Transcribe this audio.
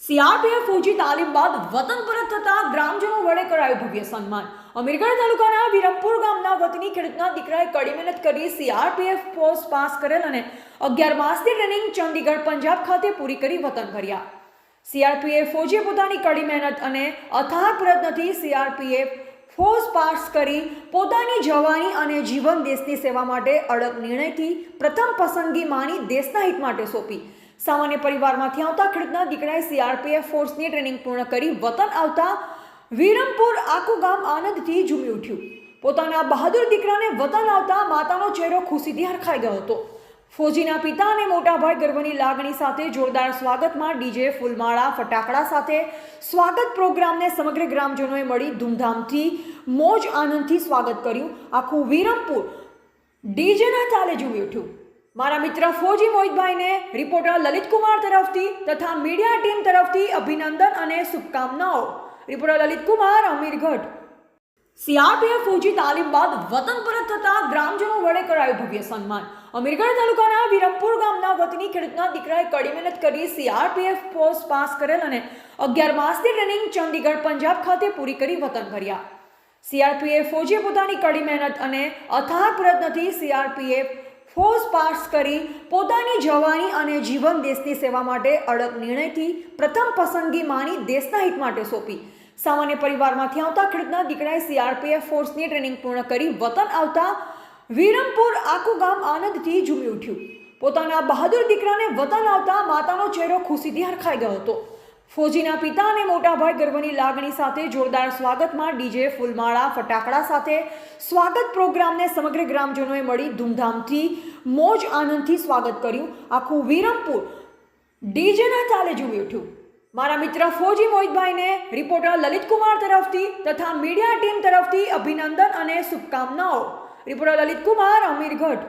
CRPF ફૌજી તાલીમ બાદ વતન પરત થતા ગ્રામજનો વડે કરાયું ભવ્ય સન્માન। અમીરગઢ તાલુકાના વિરમપુર ગામના વતની ખેડૂતના દીકરાએ કડી મહેનત કરી સીઆરપીએફ પોસ્ટ પાસ કરેલ અને 11 માસની ટ્રેનિંગ ચંદીગઢ પંજાબ ખાતે પૂરી કરી વતન ફર્યા। સીઆરપીએફ ફૌજીએ પોતાની કડી મહેનત અને અથાગ પ્રયત્નથી સીઆરપીએફ ફોર્સ પાસ કરી પોતાની જવાની અને જીવન દેશની સેવા માટે અડગ નિર્ણયથી પ્રથમ પસંદગી માની દેશના હિત માટે સોંપી। સામાન્ય પરિવારમાંથી આવતા ખેડૂતના દીકરાએ સીઆરપીએફ ફોર્સની ટ્રેનિંગ પૂર્ણ કરી વતન આવતા વિરમપુર આખું ગામ આનંદથી ઝૂમી ઉઠ્યું। પોતાના બહાદુર દીકરાને વતન આવતા માતાનો ચહેરો ખુશીથી હરખાઈ ગયો હતો। ફૌજીના પિતા અને મોટા ભાઈ ગર્વની લાગણી સાથે જોરદાર સ્વાગતમાં ડીજે, ફૂલમાળા, ફટાકડા સાથે સ્વાગત પ્રોગ્રામને સમગ્ર ગ્રામજનોએ મળી ધૂમધામથી મોજ આનંદથી સ્વાગત કર્યું। આખું વિરમપુર ડીજેના તાલે ઝૂમી ઉઠ્યું। મારા મિત્ર ફૌજી મોહિતભાઈને રિપોર્ટર લલિત કુમાર તરફથી તથા મીડિયા ટીમ તરફથી અભિનંદન અને શુભકામનાઓ। રિપોર્ટર લલિત કુમાર, અમીરગઢ। સીઆરપીએફ ફૌજી તાલીમ બાદ વતન પરત થતા ગ્રામજનો વડે કરાયું ભવ્ય સન્માન। અમીરગઢ તાલુકાના વિરમપુર ગામના વતની ખેડૂતના દીકરાએ કડી મહેનત કરી સીઆરપીએફ પોસ્ટ પાસ કરેલ અને 11 માસની ટ્રેનિંગ ચંદીગઢ પંજાબ ખાતે પૂરી કરી વતન ફર્યા। સીઆરપીએફ ફૌજીએ પોતાની કડી મહેનત અને અથાગ પ્રયત્નથી સીઆરપીએફ ફોર્સ પાસ કરી પોતાની જવાની અને જીવન દેશની સેવા માટે અડગ નિર્ણયથી પ્રથમ પસંદગી માની દેશના હિત માટે સોંપી। સામાન્ય પરિવારમાંથી આવતા ખેડૂતના દીકરાએ સીઆરપીએફ ફોર્સની ટ્રેનિંગ પૂર્ણ કરી વતન આવતા વિરમપુર આખું ગામ આનંદથી ઝૂમી ઉઠ્યું। પોતાના બહાદુર દીકરાને વતન આવતા માતાનો ચહેરો ખુશીથી હરખાઈ ગયો હતો। ફૌજીના પિતા અને મોટા ભાઈ ગર્વની લાગણી સાથે જોરદાર સ્વાગતમાં ડીજે, ફૂલમાળા, ફટાકડા સાથે સ્વાગત પ્રોગ્રામને સમગ્ર ગ્રામજનોએ મળી ધૂમધામથી મોજ આનંદથી સ્વાગત કર્યું। આખું વિરમપુર ડીજેના તાલે ઝૂમી ઉઠ્યું। મારા મિત્ર ફૌજી મોહિતભાઈને રિપોર્ટર લલિત કુમાર તરફથી તથા મીડિયા ટીમ તરફથી અભિનંદન અને શુભકામનાઓ। રિપોર્ટર લલિત કુમાર, અમીરગઢ।